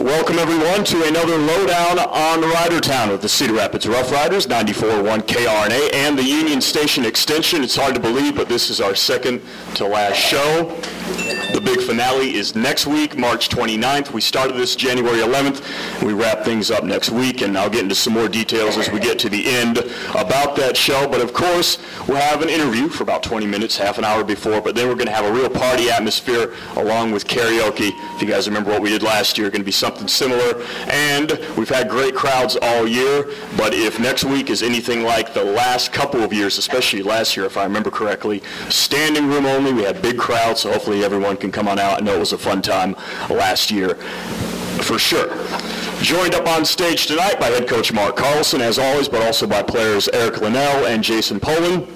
Welcome everyone to another Lowdown on Rider Town with the Cedar Rapids Rough Riders, 94.1 KRNA and the Union Station Extension. It's hard to believe, but this is our second to last show. The big finale is next week, March 29th. We started this January 11th. We wrap things up next week, and I'll get into some more details as we get to the end about that show. But of course, we'll have an interview for about 20 minutes, half an hour before, but then we're going to have a real party atmosphere along with karaoke. If you guys remember what we did last year, going to be something similar. And we've had great crowds all year, but if next week is anything like the last couple of years, especially last year, if I remember correctly, standing room only, we had big crowds, so hopefully everyone can come on out. I know it was a fun time last year, for sure. Joined up on stage tonight by head coach Mark Carlson, as always, but also by players Eric Linnell and Jason Poland.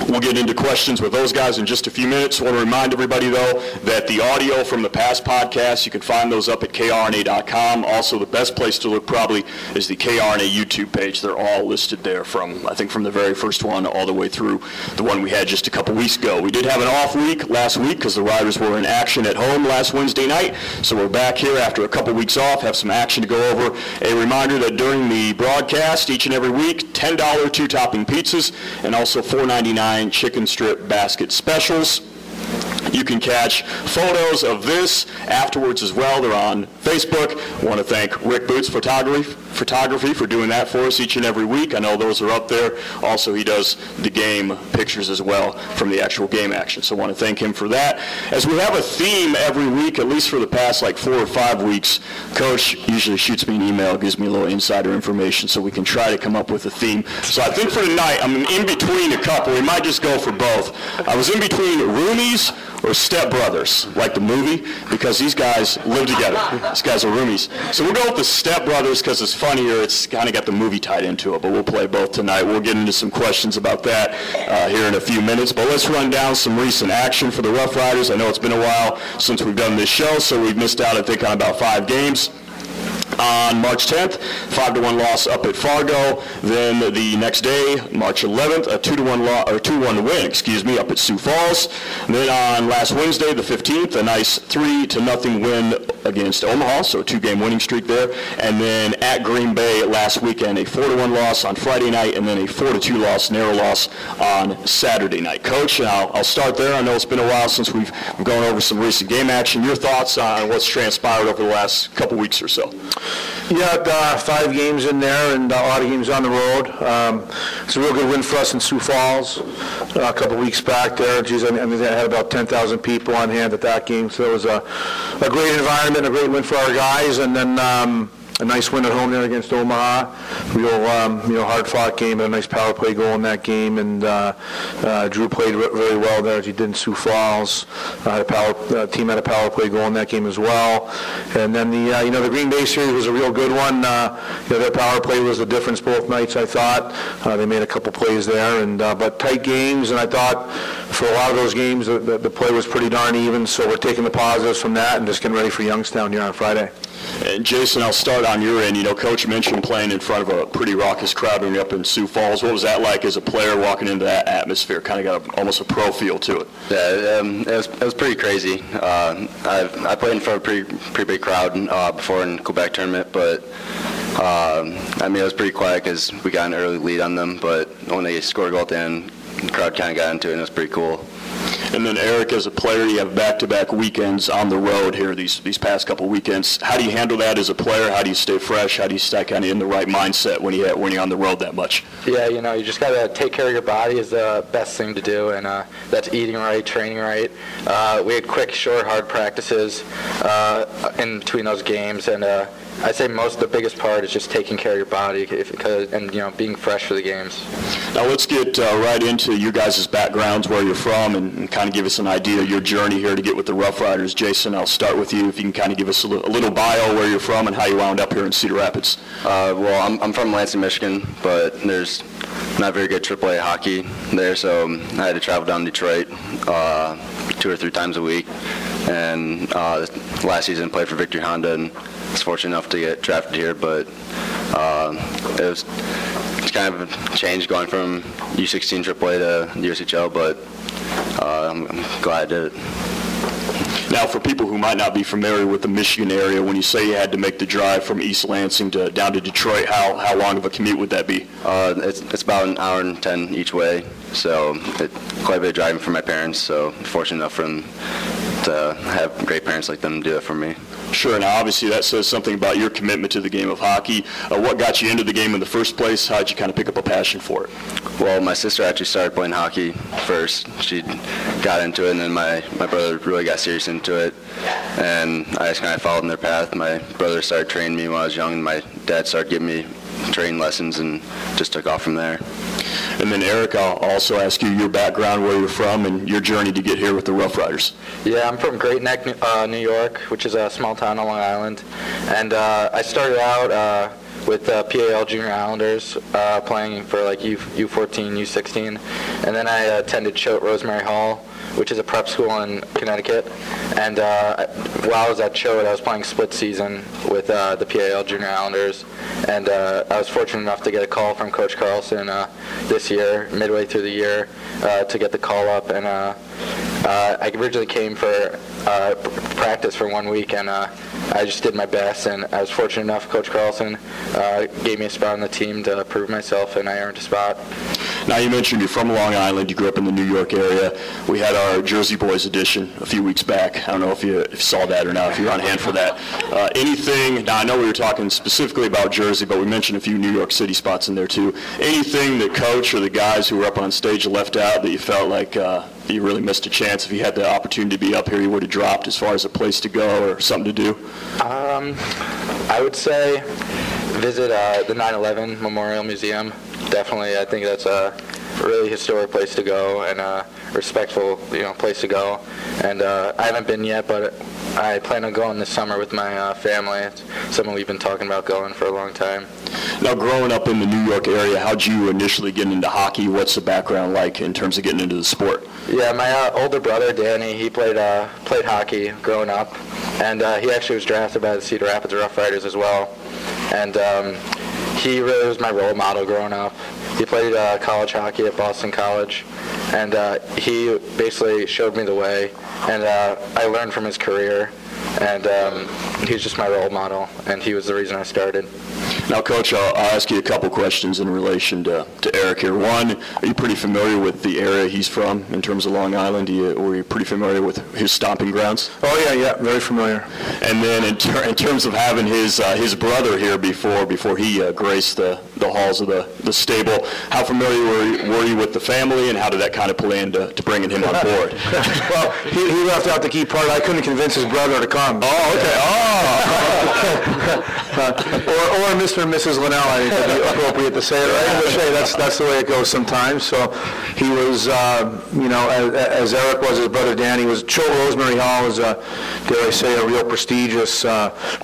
We'll get into questions with those guys in just a few minutes. I want to remind everybody, though, that the audio from the past podcasts, you can find those up at krna.com. Also, the best place to look probably is the KRNA YouTube page. They're all listed there from, I think, from the very first one all the way through the one we had just a couple weeks ago. We did have an off week last week because the Riders were in action at home last Wednesday night. So we're back here after a couple weeks off, have some action to go over. A reminder that during the broadcast, each and every week, $10 two-topping pizzas and also $4.99 chicken strip basket specials. You can catch photos of this afterwards as well. They're on Facebook. I want to thank Rick Boots Photography for doing that for us each and every week. I know those are up there. Also, he does the game pictures as well from the actual game action. So I want to thank him for that. As we have a theme every week, at least for the past like 4 or 5 weeks, Coach usually shoots me an email, gives me a little insider information so we can try to come up with a theme. So I think for tonight, I'm in between a couple. We might just go for both. I was in between roomies or Step Brothers, like the movie, because these guys live together. These guys are roomies. So we'll go with the Step Brothers because it's funnier. It's kind of got the movie tied into it, but we'll play both tonight. We'll get into some questions about that here in a few minutes, but let's run down some recent action for the Rough Riders. I know it's been a while since we've done this show, so we've missed out, I think, on about 5 games. On March 10th, 5-1 loss up at Fargo. Then the next day, March 11th, a 2-1 win, up at Sioux Falls. And then on last Wednesday, the 15th, a nice 3-0 win against Omaha, so a 2-game winning streak there. And then at Green Bay last weekend, a 4-1 loss on Friday night, and then a 4-2 loss, narrow loss on Saturday night. Coach, and I'll start there. I know it's been a while since we've gone over some recent game action. Your thoughts on what's transpired over the last couple weeks or so? Yeah, 5 games in there and a lot of games on the road. It's a real good win for us in Sioux Falls a couple weeks back there. Geez, I mean, they had about 10,000 people on hand at that game, so it was a great environment, a great win for our guys, and then a nice win at home there against Omaha. Real hard-fought game, and a nice power play goal in that game. And Drew played really well there as he did in Sioux Falls. The team had a power play goal in that game as well. And then the Green Bay series was a real good one. Their power play was the difference both nights, I thought. They made a couple plays there, but tight games. And I thought for a lot of those games the play was pretty darn even. So we're taking the positives from that and just getting ready for Youngstown here on Friday. And Jason, I'll start on your end. Coach mentioned playing in front of a pretty raucous crowd when you're up in Sioux Falls. What was that like as a player walking into that atmosphere? Kind of got almost a pro feel to it. Yeah, it was pretty crazy. I played in front of a pretty big crowd before in the Quebec tournament, but it was pretty quiet because we got an early lead on them. But when they scored a goal at the end, the crowd kind of got into it, and it was pretty cool. And then, Eric, as a player, you have back-to-back weekends on the road here these past couple weekends. How do you handle that as a player? How do you stay fresh? How do you stay kind of in the right mindset when you're on the road that much? Yeah, you just got to take care of your body is the best thing to do, and that's eating right, training right. We had quick, short, hard practices in between those games, and I'd say the biggest part is just taking care of your body and being fresh for the games. Now let's get right into you guys' backgrounds, where you're from, and kind of give us an idea of your journey here to get with the Rough Riders. Jason, I'll start with you. If you can kind of give us a little bio where you're from and how you wound up here in Cedar Rapids. Well, I'm from Lansing, Michigan, but there's not very good AAA hockey there, so I had to travel down to Detroit 2 or 3 times a week. And last season played for Victory Honda, and I was fortunate enough to get drafted here, but it's kind of a change going from U16 AAA to the USHL, but I'm glad I did it. Now, for people who might not be familiar with the Michigan area, when you say you had to make the drive from East Lansing down to Detroit, how long of a commute would that be? It's about an hour and 10 each way, so quite a bit of driving for my parents, so fortunate enough for them to have great parents like them do it for me. Sure. Now, obviously, that says something about your commitment to the game of hockey. What got you into the game in the first place? How did you kind of pick up a passion for it? Well, my sister actually started playing hockey first. She got into it, and then my brother really got serious into it, and I just kind of followed in their path. My brother started training me when I was young, and my dad started giving me training lessons, and just took off from there. And then, Eric, I'll also ask you your background, where you're from, and your journey to get here with the Rough Riders. Yeah, I'm from Great Neck, New York, which is a small town on Long Island. And I started out with PAL Junior Islanders, playing for like U14, U16. And then I attended Choate Rosemary Hall, which is a prep school in Connecticut. And while I was at Choate, I was playing split season with the PAL Junior Islanders. And I was fortunate enough to get a call from Coach Carlson this year, midway through the year, to get the call up. And I originally came for practice for 1 week, and I just did my best. And I was fortunate enough, Coach Carlson gave me a spot on the team to prove myself, and I earned a spot. Now, you mentioned you're from Long Island. You grew up in the New York area. We had our Jersey Boys edition a few weeks back. I don't know if you saw that or not, if you're on hand for that. Anything, now I know we were talking specifically about Jersey, but we mentioned a few New York City spots in there too. Anything that Coach or the guys who were up on stage left out that you felt like you really missed a chance? If you had the opportunity to be up here, you would have dropped as far as a place to go or something to do? I would say visit the 9/11 Memorial Museum. Definitely, I think that's a really historic place to go and a respectful, place to go. And I haven't been yet, but I plan on going this summer with my family. It's something we've been talking about going for a long time. Now, growing up in the New York area, how'd you initially get into hockey? What's the background like in terms of getting into the sport? Yeah, my older brother, Danny, he played hockey growing up, and he actually was drafted by the Cedar Rapids Rough Riders as well. And he really was my role model growing up. He played college hockey at Boston College, and he basically showed me the way, and I learned from his career, and he was just my role model, and he was the reason I started. Now, Coach, I'll ask you a couple questions in relation to Eric here. One, are you pretty familiar with the area he's from in terms of Long Island? Were you pretty familiar with his stomping grounds? Oh, yeah, very familiar. And then in terms of having his brother here before he graced the halls of the stable, how familiar were you with the family, and how did that kind of play into bringing him on board? Well, he left out the key part. I couldn't convince his brother to come. Oh, okay. Or Mr. and Mrs. Linnell, I think would be appropriate to say it, right? But hey, that's the way it goes sometimes. So he was, as Eric was, his brother Danny was. Choate Rosemary Hall is, dare I say, a real prestigious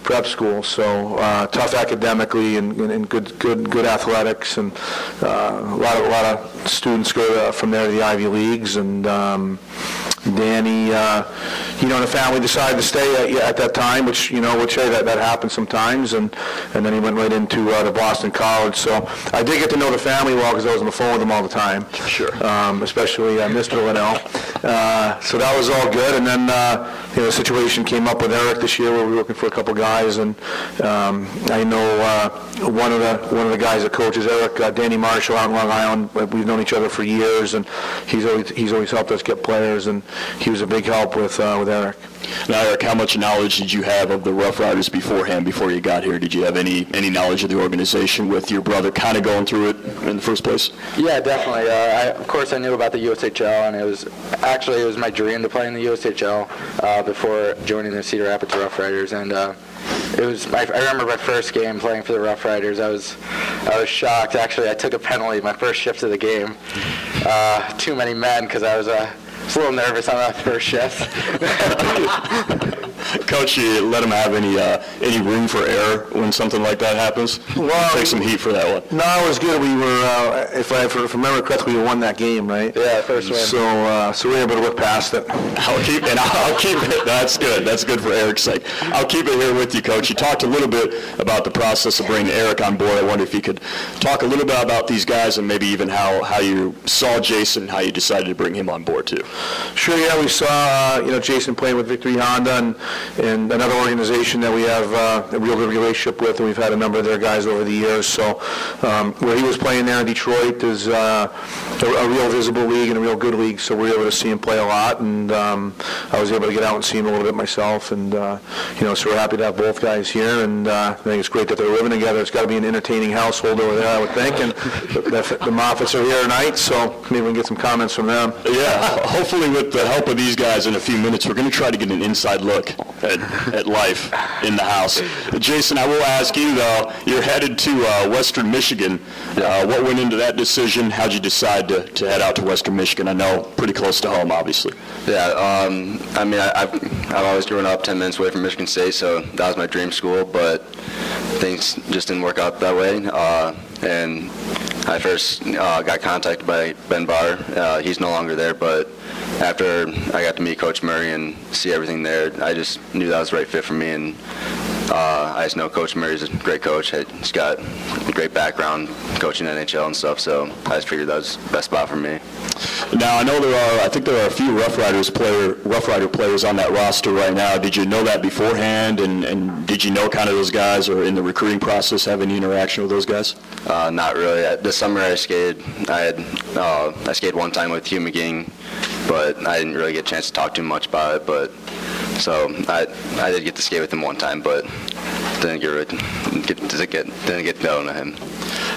prep school. So tough academically and good athletics, and a lot of students go from there to the Ivy Leagues. And Danny, and the family decided to stay at that time, which hey, that happens sometimes, and then he went right into the Boston College. So I did get to know the family well because I was on the phone with them all the time. Sure. Especially Mr. Linnell. So that was all good, and then the situation came up with Eric this year where we were looking for a couple guys, and I know one of the guys that coaches Eric, Danny Marshall out in Long Island. We've known each other for years, and he's always helped us get players, and he was a big help with Eric. Now, Eric, how much knowledge did you have of the Rough Riders beforehand, before you got here? Did you have any knowledge of the organization with your brother kind of going through it in the first place? Yeah, definitely. Of course, I knew about the USHL, and it was my dream to play in the USHL before joining the Cedar Rapids Rough Riders, and I remember my first game playing for the Rough Riders. I was shocked. Actually, I took a penalty my first shift of the game. Too many men, because I was a little nervous on that first shift. Coach, you let him have any room for error when something like that happens? Well, take some heat for that one. No, it was good. We were, if I remember correctly, we won that game, right? Yeah, first win. So we were able to whip past it. I'll keep it. That's good. That's good for Eric's sake. I'll keep it here with you, Coach. You talked a little bit about the process of bringing Eric on board. I wonder if you could talk a little bit about these guys and maybe even how you saw Jason, how you decided to bring him on board too. Sure, yeah, we saw Jason playing with Victory Honda and another organization that we have a real good relationship with, and we've had a number of their guys over the years. So where he was playing there in Detroit is a real visible league and a real good league, so we were able to see him play a lot, and I was able to get out and see him a little bit myself, and so we're happy to have both guys here, and I think it's great that they're living together. It's got to be an entertaining household over there, I would think, and the Moffats are here tonight, so maybe we can get some comments from them. Yeah, hopefully with the help of these guys in a few minutes, we're going to try to get an inside look at life in the house. Jason, I will ask you, though, you're headed to Western Michigan. What went into that decision? How'd you decide to head out to Western Michigan? I know pretty close to home, obviously. Yeah, I mean, I've always grown up 10 minutes away from Michigan State, so that was my dream school, but things just didn't work out that way. And I first got contacted by Ben Barr. He's no longer there, but after I got to meet Coach Murray and see everything there, I just knew that was the right fit for me, and I just know Coach Murray's a great coach. He's got a great background coaching NHL and stuff, so I just figured that was the best spot for me. Now, I know I think there are a few Rough Rider players on that roster right now. Did you know that beforehand, and did you know kind of those guys, or in the recruiting process have any interaction with those guys? Not really. This summer I skated. I skated one time with Hugh McGing, but I didn't really get a chance to talk too much about it. But so I did get to skate with him one time, but didn't get to know him.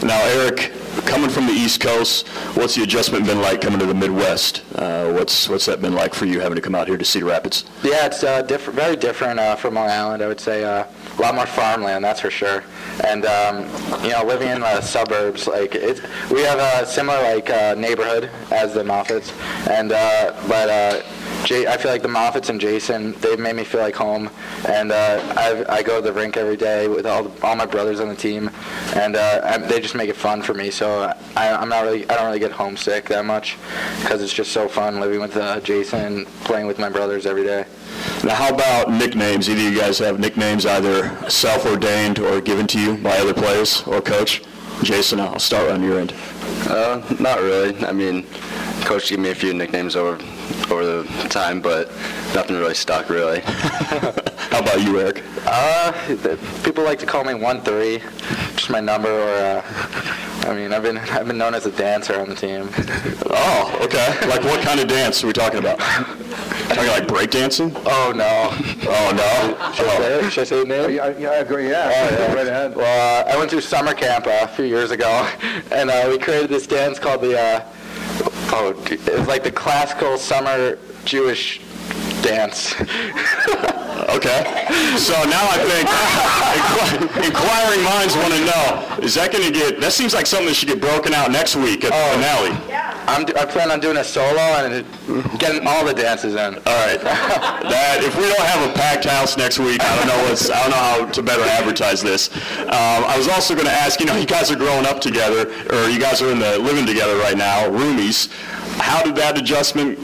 Now, Eric, coming from the East Coast, what's the adjustment been like coming to the Midwest? What's that been like for you having to come out here to Cedar Rapids? Yeah, it's very different from Long Island. I would say a lot more farmland, that's for sure. And living in the suburbs, we have a similar neighborhood as the Moffats, and I feel like the Moffats and Jason, they've made me feel like home, and I go to the rink every day with all my brothers on the team, and they just make it fun for me. So I don't really get homesick that much because it's just so fun living with Jason and playing with my brothers every day. Now, how about nicknames? Either of you guys have nicknames either self-ordained or given to you by other players or coach? Jason, I'll start on your end. Not really. I mean, Coach gave me a few nicknames over the time, but nothing really stuck, really. How about you, Eric? People like to call me 1-3, just my number, or I've been known as a dancer on the team. Oh, okay. Like what kind of dance are we talking about? Talking like break dancing? Oh no. Oh no. Should I say it name? Yeah, I agree. Yeah. Oh, yeah. Right ahead. Well, I went through summer camp a few years ago, and we created this dance called the it was like the classical summer Jewish dance. Okay. So now I think inquiring minds want to know, is that going to that seems like something that should get broken out next week at the finale. Yeah. I plan on doing a solo and getting all the dances in. All right. That if we don't have a packed house next week, I don't know how to better advertise this. I was also going to ask, you guys are growing up together, or you guys are living together right now, roomies. How did that adjustment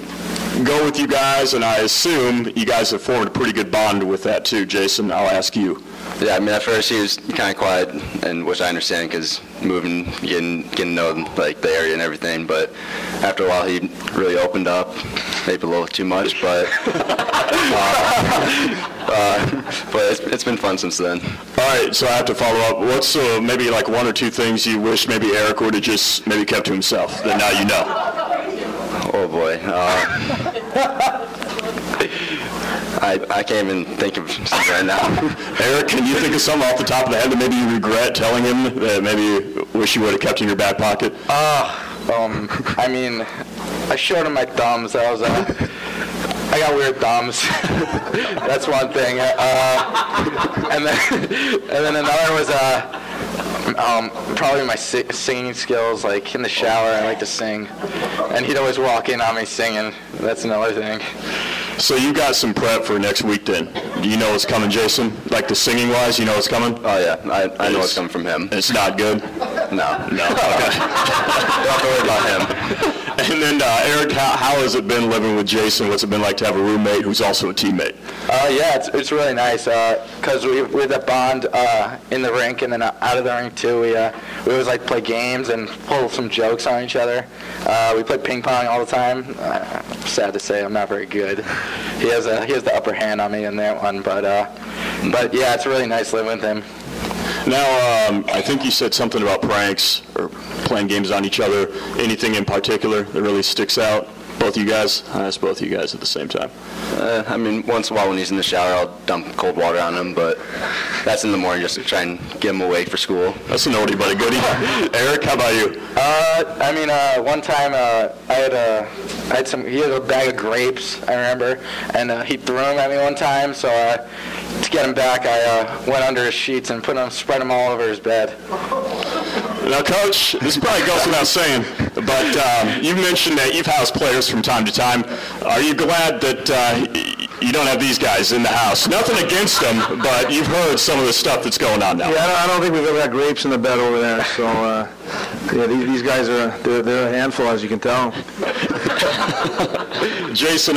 go with you guys? And I assume you guys have formed a pretty good bond with that too. Jason, I'll ask you. Yeah, I mean, at first he was kind of quiet, and which I understand because moving, getting to know the area and everything. But after a while, he really opened up, maybe a little too much, but it's been fun since then. All right, so I have to follow up. What's maybe like one or two things you wish maybe Eric would have just maybe kept to himself that now you know? Oh boy. I can't even think of something right now. Eric, can you think of something off the top of the head that maybe you regret telling him that maybe you wish you would have kept in your back pocket? I showed him my thumbs. I got weird thumbs. That's one thing. And then another was probably my singing skills. Like in the shower, I like to sing, and he'd always walk in on me singing. That's another thing. So you got some prep for next week then. Do you know what's coming, Jason? Like the singing-wise, you know what's coming? Oh, yeah. I know what's coming from him. It's not good? No. No. Okay. Don't have to worry about him. And then, Eric, how has it been living with Jason? What's it been like to have a roommate who's also a teammate? Yeah, it's really nice because we have that bond in the rink and then out of the rink too. We always like play games and pull some jokes on each other. We play ping pong all the time. Sad to say, I'm not very good. He has the upper hand on me in that one, but yeah, it's really nice living with him. Now, I think you said something about pranks or playing games on each other. Anything in particular that really sticks out? Both you guys? I asked both you guys at the same time. I mean, once in a while when he's in the shower, I'll dump cold water on him, but that's in the morning just to try and get him awake for school. That's an oldie but a goodie. Eric, how about you? One time he had a bag of grapes, I remember, and he threw them at me one time, so to get him back, I went under his sheets and spread them all over his bed. Now, Coach, this probably goes without saying, but you mentioned that you've housed players from time to time. Are you glad that you don't have these guys in the house? Nothing against them, but you've heard some of the stuff that's going on now. Yeah, I don't think we've ever had grapes in the bed over there, so yeah, these guys they're a handful, as you can tell. Jason,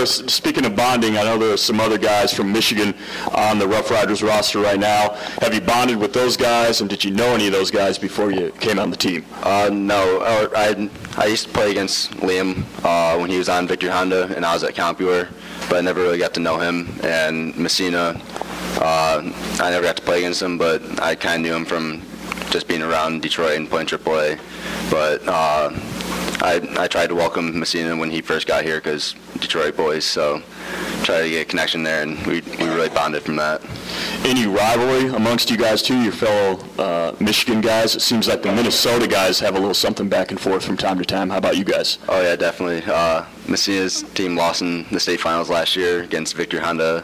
speaking of bonding, I know there are some other guys from Michigan on the Rough Riders roster right now. Have you bonded with those guys, and did you know any of those guys before you came on the team? No. I used to play against Liam when he was on Victory Honda, and I was at Computer, but I never really got to know him. And Messina, I never got to play against him, but I kind of knew him from just being around Detroit and playing AAA. But I tried to welcome Messina when he first got here because Detroit boys, so tried to get a connection there, and we really bonded from that. Any rivalry amongst you guys, too, your fellow Michigan guys? It seems like the Minnesota guys have a little something back and forth from time to time. How about you guys? Oh, yeah, definitely. Messina's team lost in the state finals last year against Victory Honda,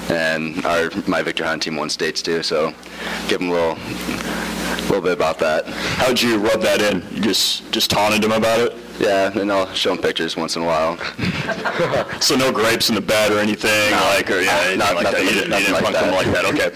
and my Victory Honda team won states, too, so give them a little bit about that. How'd you rub that in? You just taunted him about it? Yeah, and I'll show him pictures once in a while. So no grapes in the bed or anything? Not like that. You didn't punk them like that, okay.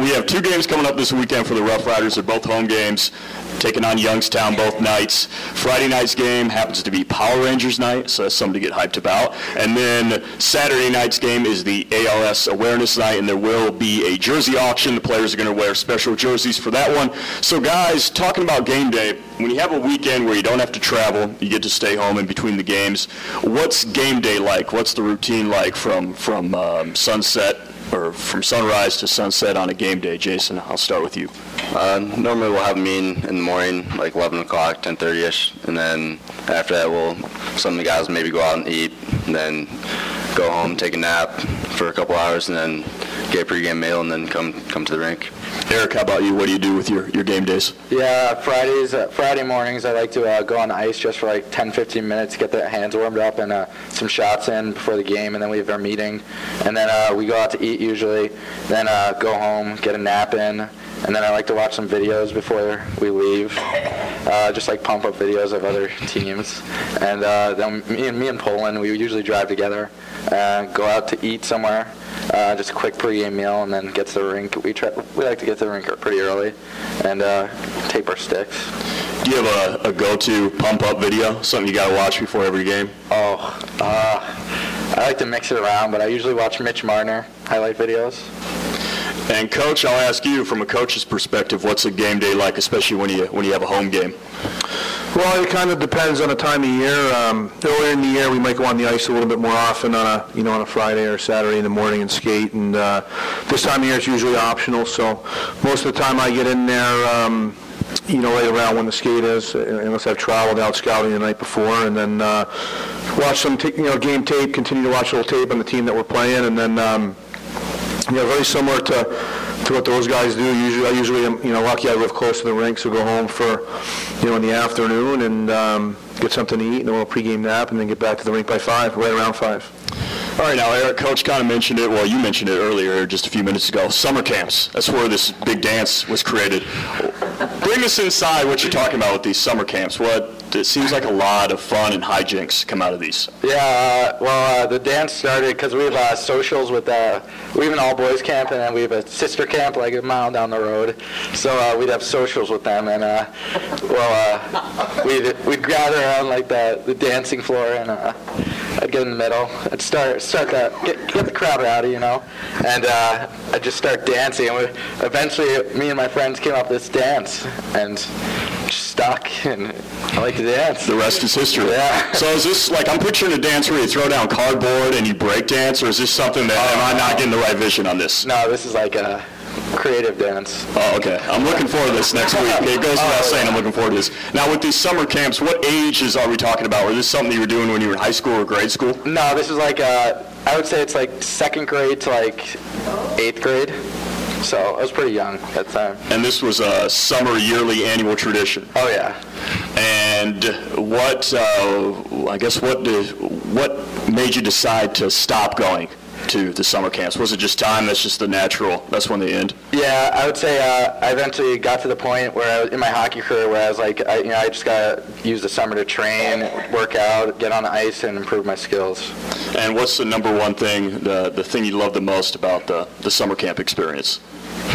We have two games coming up this weekend for the Rough Riders. They're both home games, taking on Youngstown both nights. Friday night's game happens to be Power Rangers night, so that's something to get hyped about. And then Saturday night's game is the ALS Awareness Night, and there will be a jersey auction. The players are going to wear special jerseys for that one. So guys, talking about game day, when you have a weekend where you don't have to travel, you get to stay home in between the games, what's game day like? What's the routine like from sunset or from sunrise to sunset on a game day? Jason, I'll start with you. Normally we'll have a meeting in the morning, like 11 o'clock, 10:30ish, and then after that some of the guys maybe go out and eat, and then go home, take a nap for a couple hours, and then get a pregame meal, and then come to the rink. Eric, how about you? What do you do with your game days? Yeah, Friday mornings I like to go on the ice just for like 10-15 minutes, get the hands warmed up and some shots in before the game, and then we have our meeting, and then we go out to eat usually, then go home, get a nap in, and then I like to watch some videos before we leave, just like pump up videos of other teams, and then me and Poland, we usually drive together, go out to eat somewhere. Just a quick pregame meal, and then get to the rink. We like to get to the rink pretty early, and tape our sticks. Do you have a go-to pump-up video, something you got to watch before every game? I like to mix it around, but I usually watch Mitch Marner highlight videos. And Coach, I'll ask you, from a coach's perspective, what's a game day like, especially when you have a home game? Well, it kind of depends on the time of year. Earlier in the year, we might go on the ice a little bit more often on a Friday or Saturday in the morning and skate. And this time of year, it's usually optional. So most of the time, I get in there, right around when the skate is, unless I've traveled out scouting the night before, and then watch some game tape. Continue to watch a little tape on the team that we're playing, and then very similar to what those guys do. I usually am, lucky I live close to the rink, so go home for, in the afternoon and get something to eat and a little pregame nap, and then get back to the rink by 5, right around 5. All right, now, Eric, Coach kind of mentioned it. Well, you mentioned it earlier, just a few minutes ago. Summer camps. That's where this big dance was created. Bring us inside what you're talking about with these summer camps. What it seems like a lot of fun and hijinks come out of these. Yeah, the dance started because we have socials with, we have an all-boys camp, and then we have a sister camp like a mile down the road. So we'd have socials with them, and we'd gather around like the dancing floor, and I'd get in the middle. I'd start get the crowd rowdy, and I'd just start dancing. And eventually, me and my friends came up with this dance, and stuck, and I like to dance. The rest is history. Yeah. So is this, like, I'm picturing a dance where you throw down cardboard and you break dance, or is this something that, am I not getting the right vision on this? No, this is like a creative dance. Oh, okay. I'm looking forward to this next week. It goes without saying I'm looking forward to this. Now, with these summer camps, what ages are we talking about? Was this something you were doing when you were in high school or grade school? No, this is like, I would say it's like second grade to like 8th grade. So I was pretty young at the time. And this was a summer yearly annual tradition. Oh, yeah. And what, I guess, what made you decide to stop going to the summer camps? Was it just time? That's just the natural, that's when they end? Yeah, I would say I eventually got to the point where I was in my hockey career where I was like, I just got to use the summer to train, work out, get on the ice, and improve my skills. And what's the number one thing, the thing you love the most about the summer camp experience?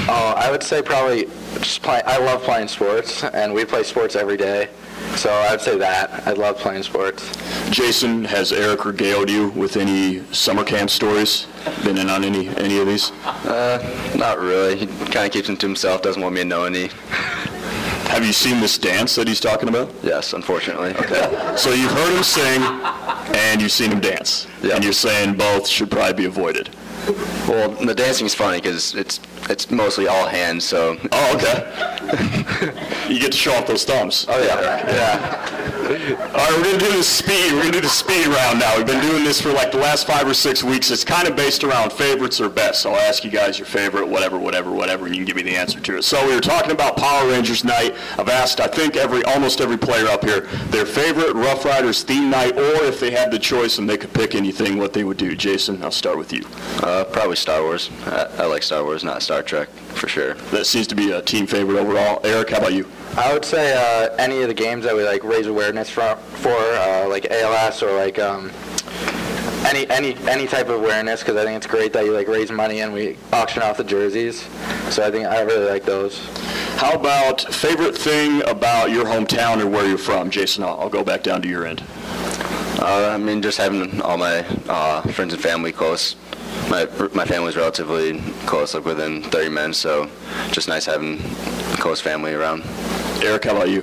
Oh, I would say probably just playing. I love playing sports, and we play sports every day. So I would say that. I love playing sports. Jason, has Eric regaled you with any summer camp stories? Been in on any of these? Not really. He kind of keeps them to himself, doesn't want me to know any. Have you seen this dance that he's talking about? Yes, unfortunately. Okay. So you've heard him sing, and you've seen him dance. Yeah. And you're saying both should probably be avoided. Well, the dancing's funny because it's mostly all hands, so. Oh, okay. You get to show off those thumbs. Oh, yeah. Yeah. All right, we're going to do this speed. We're going to do the speed round now. We've been doing this for like the last 5 or 6 weeks. It's kind of based around favorites or best. So I'll ask you guys your favorite, whatever, and you can give me the answer to it. So we were talking about Power Rangers night. I've asked, I think, almost every player up here their favorite Rough Riders theme night, or if they had the choice and they could pick anything, what they would do. Jason, I'll start with you. Probably Star Wars. I like Star Wars, not Star Trek, for sure. That seems to be a team favorite overall. Eric, how about you? I would say any of the games that we like raise awareness for like ALS or like any type of awareness, because I think it's great that you like raise money and we auction off the jerseys. So I think I really like those. How about favorite thing about your hometown or where you're from? Jason, I'll go back down to your end. I mean, just having all my friends and family close. My family's relatively close, like within 30 minutes, so just nice having a close family around. Eric, how about you?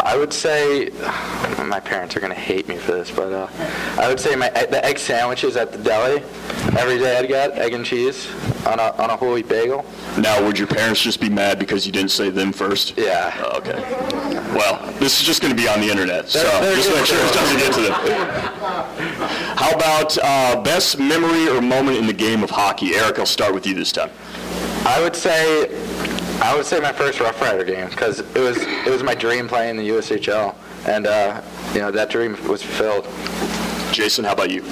I would say, my parents are going to hate me for this, but I would say the egg sandwiches at the deli. Every day I'd get egg and cheese on a whole wheat bagel. Now, would your parents just be mad because you didn't say them first? Yeah. Oh, okay. Well, this is just going to be on the internet, so just make sure it doesn't get to them. How about best memory or moment in the game of hockey? Eric, I'll start with you this time. I would say my first Rough Rider game, because it was my dream playing the USHL, and that dream was fulfilled. Jason, how about you?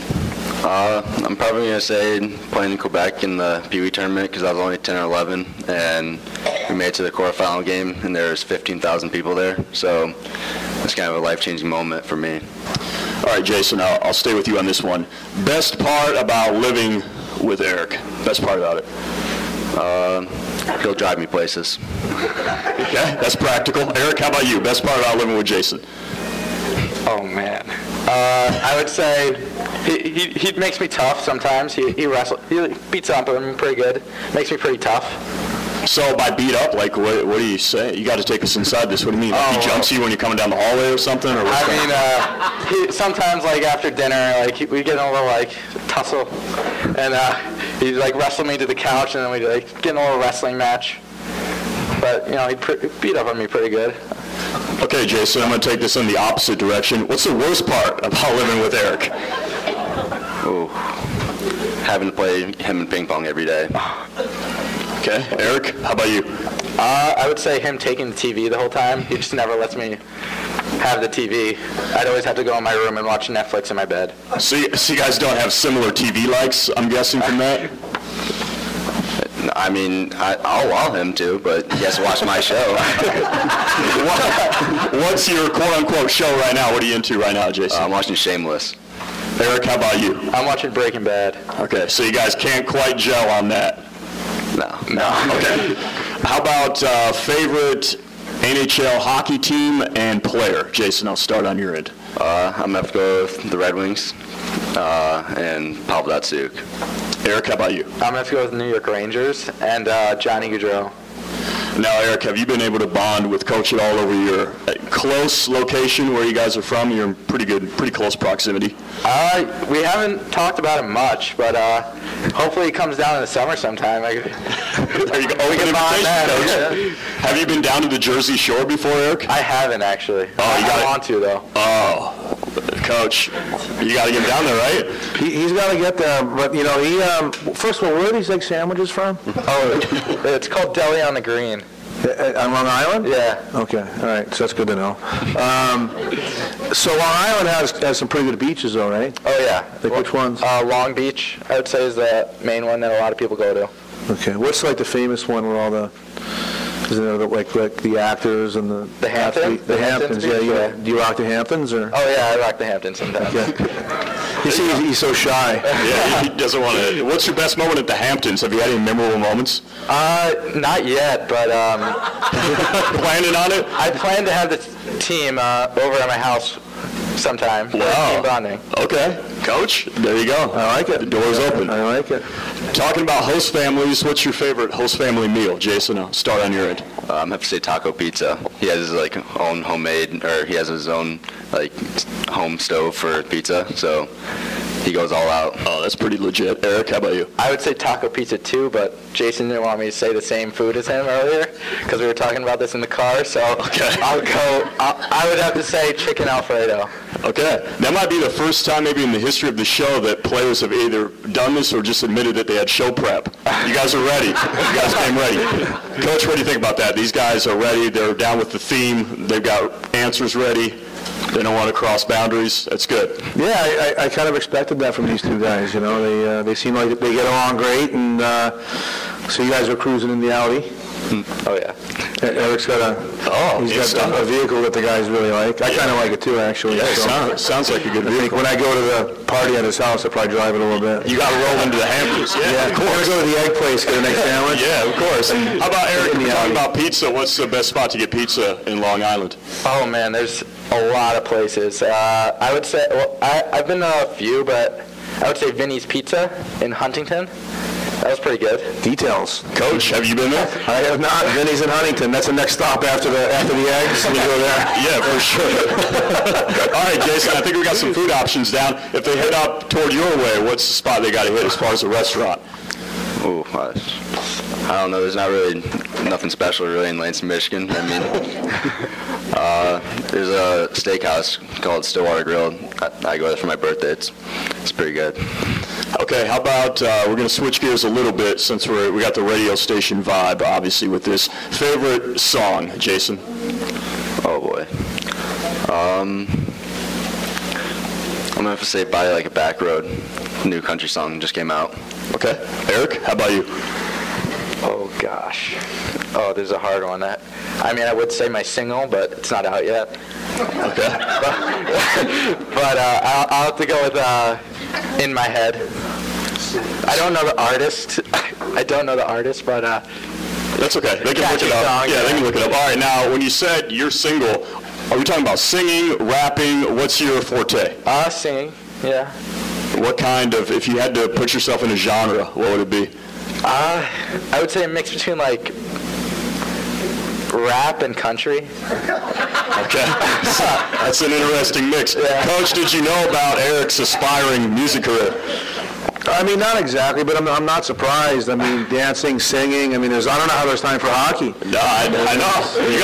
I'm probably going to say playing in Quebec in the Pee Wee tournament, because I was only 10 or 11, and we made it to the quarterfinal game, and there was 15,000 people there, so it's kind of a life-changing moment for me. All right, Jason, I'll stay with you on this one. Best part about living with Eric? Best part about it? He'll drive me places. Okay, that's practical. Eric, how about you? Best part about living with Jason? Oh, man. I would say he makes me tough sometimes. He beats up on me pretty good. Makes me pretty tough. So by beat up, like what do you say? You got to take us inside this. What do you mean? Like he jumps you when you're coming down the hallway or something? Or he sometimes like after dinner, like we get in a little like tussle, and he'd like wrestle me to the couch, and then we'd like get in a little wrestling match. But he beat up on me pretty good. Okay, Jason, I'm going to take this in the opposite direction. What's the worst part about living with Eric? Oh, having to play him in ping pong every day. Okay, Eric, how about you? I would say him taking the TV the whole time. He just never lets me have the TV. I'd always have to go in my room and watch Netflix in my bed. So you guys don't have similar TV likes, I'm guessing, from that? I mean, I'll allow him to, but he has to watch my show. What's your quote-unquote show right now? What are you into right now, Jason? I'm watching Shameless. Eric, how about you? I'm watching Breaking Bad. Okay, so you guys can't quite gel on that. No. Okay. How about favorite NHL hockey team and player? Jason, I'll start on your end. I'm going to have to go with the Red Wings and Pavel Datsyuk. Eric, how about you? I'm going to have to go with the New York Rangers and Johnny Gaudreau. Now, Eric, have you been able to bond with Coach at all over your close location where you guys are from? You're in pretty close proximity. We haven't talked about it much, but hopefully he comes down in the summer sometime. There you go. We can bond then. Have you been down to the Jersey Shore before, Eric? I haven't, actually. I want to, though. Oh, Coach, you got to get down there, right? He's got to get there, but, you know, first of all, where are these egg sandwiches from? Oh, it's called Deli on the Green. On Long Island? Yeah. Okay, all right, so that's good to know. So Long Island has some pretty good beaches, though, right? Oh, yeah. Like which ones? Long Beach, I would say, is the main one that a lot of people go to. Okay, what's like the famous one where all the, isn't it like the actors and the Hamptons? The Hamptons, yeah. Yeah. Do you rock the Hamptons, or? Oh, yeah, I rock the Hamptons sometimes. Okay. You see, he's so shy. Yeah, he doesn't want to. What's your best moment at the Hamptons? Have you had any memorable moments? Not yet, but Planning on it? I plan to have the team over at my house sometime for team bonding. Okay. Coach, there you go. I like it. The door's open. I like it. Talking about host families, what's your favorite host family meal? Jason, I'll start on your end. I have to say Taco Pizza. He has his own homemade, or he has his own home stove for pizza, so he goes all out. Oh, that's pretty legit. Eric, how about you? I would say Taco Pizza too, but Jason didn't want me to say the same food as him earlier because we were talking about this in the car, so okay. I would have to say Chicken Alfredo. Okay. That might be the first time maybe in the history of the show that players have either done this or just admitted that they had show prep. You guys are ready. You guys came ready. Coach, what do you think about that? These guys are ready. They're down with the theme. They've got answers ready. They don't want to cross boundaries. That's good. Yeah, I kind of expected that from these two guys. You know, they seem like they get along great, and so you guys are cruising in the Audi. Oh yeah. Eric's got a vehicle that the guys really like. I kind of like it too, actually. Yeah, so. sounds like a good I think vehicle. when I go to the party at his house, I'll probably drive it a little bit. You got to roll into the Hamptons. Yeah, of I'm going course. to go to the egg place, get an egg sandwich. Yeah, of course. How about Eric? In the We're talking alley. about pizza. What's the best spot to get pizza in Long Island? Oh man, there's a lot of places. I would say, I've been to a few, but I would say Vinny's Pizza in Huntington. That was pretty good. Details. Coach, have you been there? I have not. Vinny's in Huntington. That's the next stop after the eggs. We go there. Yeah, for sure. All right, Jason, I think we got some food options down. If they head up toward your way, what's the spot they got to hit as far as a restaurant? Ooh, I don't know. There's not really nothing special really in Lansing, Michigan. I mean, there's a steakhouse called Stillwater Grill. I go there for my birthday. It's pretty good. Okay, how about we're going to switch gears a little bit since we got the radio station vibe, obviously, with this. Favorite song, Jason? Oh boy. I'm gonna have to say "By Like a Back Road." New country song just came out. Okay. Eric, how about you? Oh gosh. Oh, there's a hard one. I would say my single, but it's not out yet. Okay. But I'll have to go with In My Head. I don't know the artist. But That's okay. They can look it up. Song, yeah, they can look it up. All right, now, when you said you're single, are we talking about singing, rapping? What's your forte? Singing, yeah. What kind of, if you had to put yourself in a genre, what would it be? I would say a mix between like rap and country. Okay. That's an interesting mix. Yeah. Coach, did you know about Eric's aspiring music career? I mean, not exactly, but I'm not surprised. I mean, dancing, singing. I mean, I don't know how there's time for hockey. No, I know. You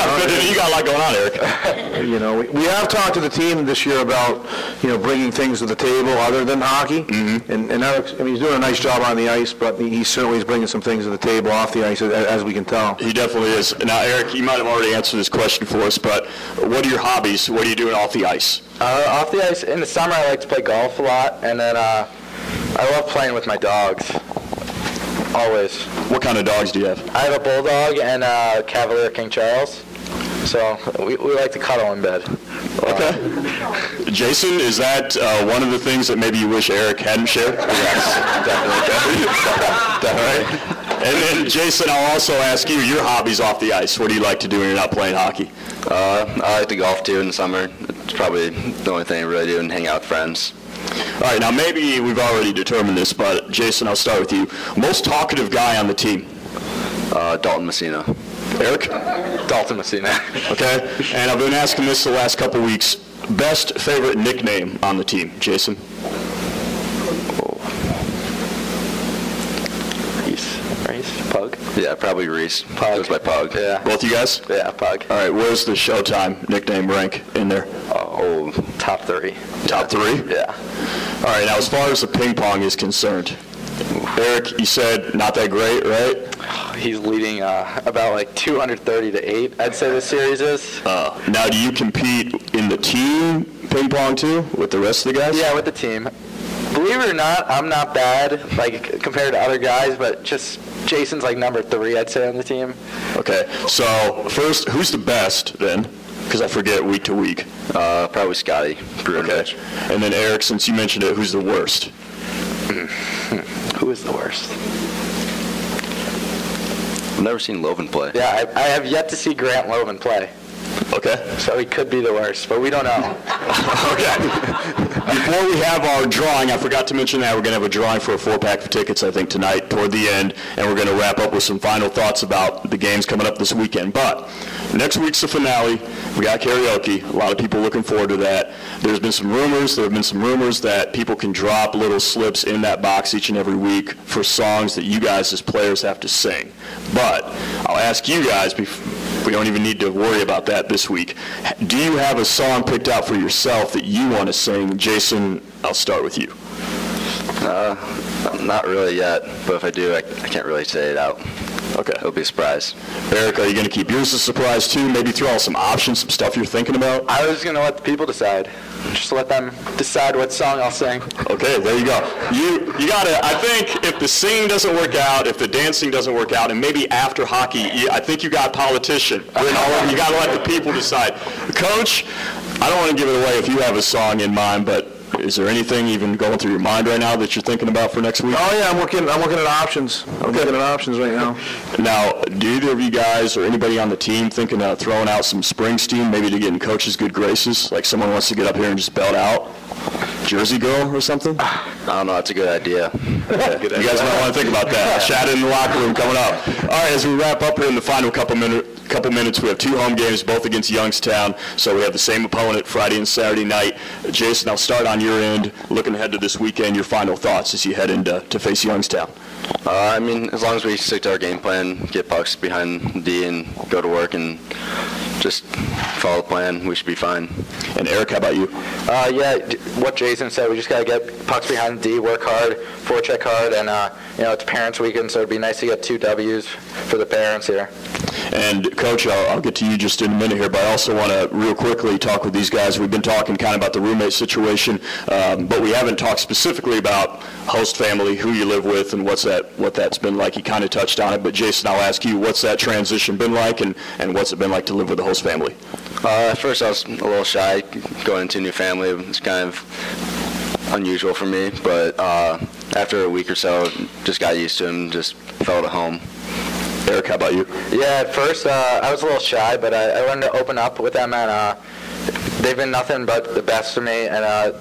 got a lot going on, Eric. You know, we have talked to the team this year about, bringing things to the table other than hockey. Mm-hmm. And Eric, he's doing a nice job on the ice, but he certainly is bringing some things to the table off the ice, as we can tell. He definitely is. Now, Eric, you might have already answered this question for us, but what are your hobbies? What are you doing off the ice? Off the ice, in the summer I like to play golf a lot, and then I love playing with my dogs. Always. What kind of dogs do you have? I have a Bulldog and a Cavalier King Charles. So we like to cuddle in bed. Okay. Jason, is that one of the things that maybe you wish Eric hadn't shared? Yes, definitely. Definitely. And then, Jason, I'll also ask you, your hobbies off the ice. What do you like to do when you're not playing hockey? I like to golf too in the summer. It's probably the only thing I really do, and hang out with friends. All right, now maybe we've already determined this, but Jason, I'll start with you. Most talkative guy on the team? Dalton Messina. Eric? Dalton Messina. Okay, and I've been asking this the last couple weeks. Best favorite nickname on the team, Jason? Reese? Pug? Yeah, probably Reese. Pug. Goes by Pug. Yeah. Both you guys? Yeah, Pug. All right, where's the Showtime nickname rank in there? Oh, top 3. Top 3? Yeah. All right, now as far as the ping pong is concerned, Eric, you said not that great, right? He's leading about like 230 to 8, I'd say this series is. Now, do you compete in the team ping pong too with the rest of the guys? Yeah, with the team. Believe it or not, I'm not bad, like, compared to other guys, but just Jason's, like, number 3, I'd say, on the team. Okay, so first, who's the best then? Because I forget week to week. Probably Scotty. Okay. And then Eric, since you mentioned it, who's the worst? Who is the worst? I've never seen Loven play. Yeah, I have yet to see Grant Loven play. Okay. So he could be the worst, but we don't know. Okay. Before we have our drawing, I forgot to mention that we're going to have a drawing for a 4-pack of tickets, I think, tonight toward the end, and we're going to wrap up with some final thoughts about the games coming up this weekend. But next week's the finale. We got karaoke. A lot of people looking forward to that. There have been some rumors that people can drop little slips in that box each and every week for songs that you guys as players have to sing. But I'll ask you guys, we don't even need to worry about that this week. Do you have a song picked out for yourself that you want to sing? Jason, I'll start with you. Not really yet, but if I do, I can't really say it out. Okay. It'll be a surprise. Eric, are you going to keep yours a surprise too? Maybe throw out some options, some stuff you're thinking about? I was going to let the people decide. Just let them decide what song I'll sing. Okay, there you go. You got to, I think if the singing doesn't work out, if the dancing doesn't work out, and maybe after hockey, I think you got politician. You got to let the people decide. Coach, I don't want to give it away if you have a song in mind, but is there anything even going through your mind right now that you're thinking about for next week? Oh yeah, I'm working at options. I'm looking at options right now. Now, do either of you guys or anybody on the team thinking of throwing out some Springsteen, maybe to get in Coach's good graces? Like someone wants to get up here and just belt out Jersey Girl or something? I don't know. That's a good idea. You guys might want to think about that. Chat in the locker room coming up. All right, as we wrap up here in the final couple minutes, we have 2 home games, both against Youngstown. So we have the same opponent Friday and Saturday night. Jason, I'll start on your end. Looking ahead to this weekend, your final thoughts as you head into to face Youngstown. I mean, as long as we stick to our game plan, get pucks behind D and go to work and just follow the plan, we should be fine. And Eric, how about you? Yeah, what Jason said, we just got to get pucks behind D, work hard, forecheck hard, and it's Parents' Weekend, so it'd be nice to get 2 W's for the parents here. And Coach, I'll get to you just in a minute here, but I also want to real quickly talk with these guys. We've been talking kind of about the roommate situation, but we haven't talked specifically about host family, who you live with, and what that's been like. You kind of touched on it, but Jason, I'll ask you, what's that transition been like, and what's it been like to live with a host family? At first, I was a little shy going into a new family. It's kind of unusual for me, but after a week or so, just got used to him, just felt at home. Eric, how about you? Yeah, at first I was a little shy, but I learned to open up with them, and they've been nothing but the best to me, and I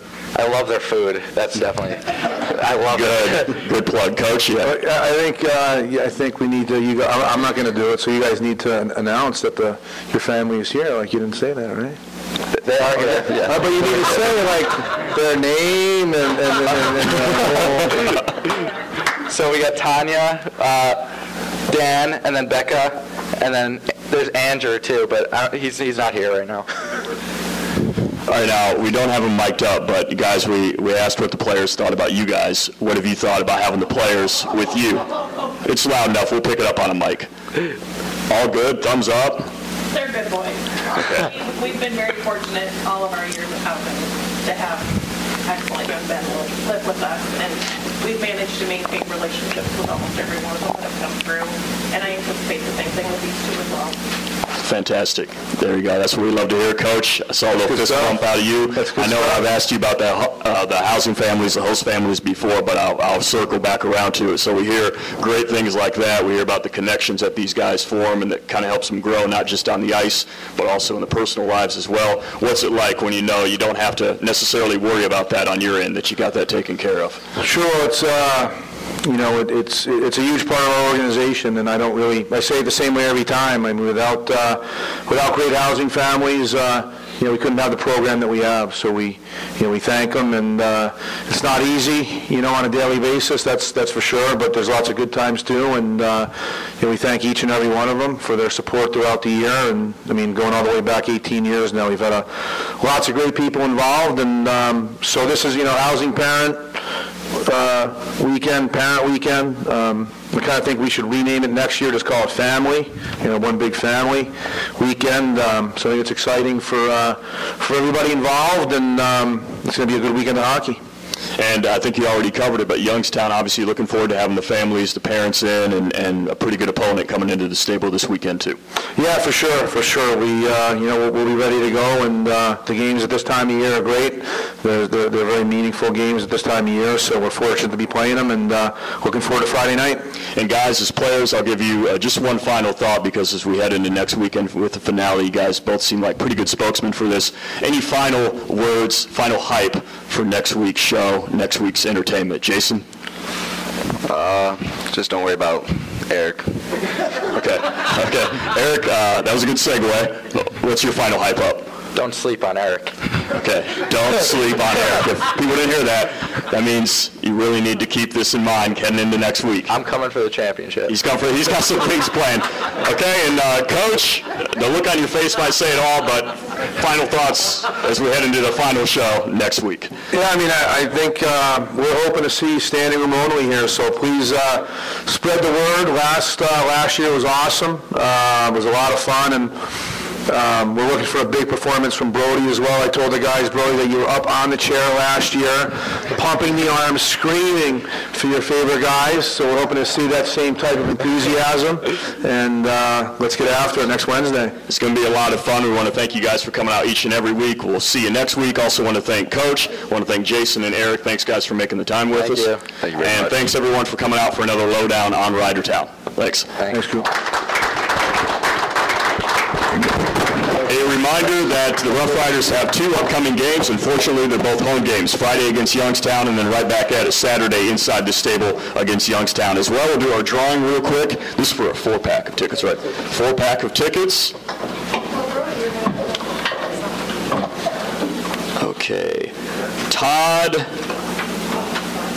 love their food. That's definitely, I love it. Good plug, Coach. Yeah. I think we need to. I'm not going to do it, so you guys need to announce that your family is here. Like you didn't say that, right? They are here. Yeah. But you need to say like their name and So we got Tanya, Dan, and then Becca, and then there's Andrew too, but he's not here right now. All right, now, we don't have them mic'd up, but guys, we asked what the players thought about you guys. What have you thought about having the players with you? It's loud enough. We'll pick it up on a mic. All good? Thumbs up? They're good boys. Okay. We've been very fortunate all of our years without them to have excellent young men will live with us, and we've managed to maintain relationships with almost every one of them that have come through, and I anticipate the same thing with these two as well. Fantastic. There you go. That's what we love to hear, Coach. I saw a little fist bump out of you. I know I've asked you about the housing families, the host families before, but I'll circle back around to it. So we hear great things like that. We hear about the connections that these guys form, and that kind of helps them grow, not just on the ice, but also in the personal lives as well. What's it like when you know you don't have to necessarily worry about that on your end, that you got that taken care of? Sure, it's a huge part of our organization, and I say it the same way every time. I mean, without great housing families, we couldn't have the program that we have. So we thank them, and it's not easy, on a daily basis. That's for sure. But there's lots of good times too, and we thank each and every one of them for their support throughout the year. And I mean, going all the way back 18 years now, we've had lots of great people involved, and so this is housing parent weekend, parent weekend. I kind of think we should rename it next year, just call it family, one big family weekend. So I think it's exciting for everybody involved, and it's going to be a good weekend of hockey. And I think you already covered it, but Youngstown, obviously looking forward to having the families, the parents in, and a pretty good opponent coming into the stable this weekend too. Yeah, for sure. We'll be ready to go, and the games at this time of year are great. They're very meaningful games at this time of year, so we're fortunate to be playing them, and looking forward to Friday night. And guys, as players, I'll give you just one final thought, because as we head into next weekend with the finale, you guys both seem like pretty good spokesmen for this. Any final words, final hype for next week's show, next week's entertainment? Jason? Just don't worry about Eric. Okay. Eric, that was a good segue. What's your final hype up? Don't sleep on Eric. Okay, don't sleep on Eric. If people didn't hear that, that means you really need to keep this in mind heading into next week. I'm coming for the championship. He's got some things planned. Okay, and Coach, the look on your face might say it all, but final thoughts as we head into the final show next week. Yeah, I mean, I think we're hoping to see you standing room only here, so please spread the word. Last year was awesome. It was a lot of fun, and we're looking for a big performance from Brody as well. I told the guys, Brody, that you were up on the chair last year, pumping the arms, screaming for your favorite guys. So we're hoping to see that same type of enthusiasm. And let's get after it next Wednesday. It's going to be a lot of fun. We want to thank you guys for coming out each and every week. We'll see you next week. Also want to thank Coach. I want to thank Jason and Eric. Thanks, guys, for making the time with us. Thank you very much. Thanks, everyone, for coming out for another Lowdown on Ridertown. Thanks. Thanks, Coop. A reminder that the Rough Riders have two upcoming games. Unfortunately, they're both home games, Friday against Youngstown, and then right back at it Saturday inside the stable against Youngstown as well. We'll do our drawing real quick. This is for a 4-pack of tickets, right? 4-pack of tickets. Okay. Todd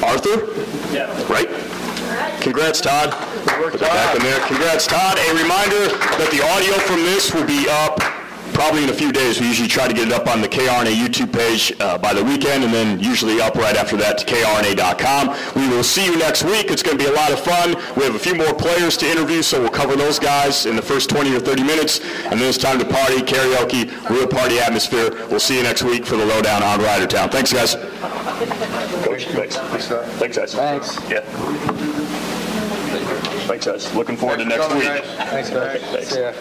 Arthur? Yeah. Right? Congrats, Todd. Put that back in there. Congrats, Todd. A reminder that the audio from this will be up probably in a few days. We usually try to get it up on the KRNA YouTube page by the weekend, and then usually up right after that to krna.com. We will see you next week. It's going to be a lot of fun. We have a few more players to interview, so we'll cover those guys in the first 20 or 30 minutes, and then it's time to party, karaoke, real party atmosphere. We'll see you next week for the Lowdown on Ridertown. Thanks, guys. Coach, thanks. Thanks, guys. Thanks. Yeah. Thanks, guys. Looking forward to next week. Thanks, guys. Thanks. See ya.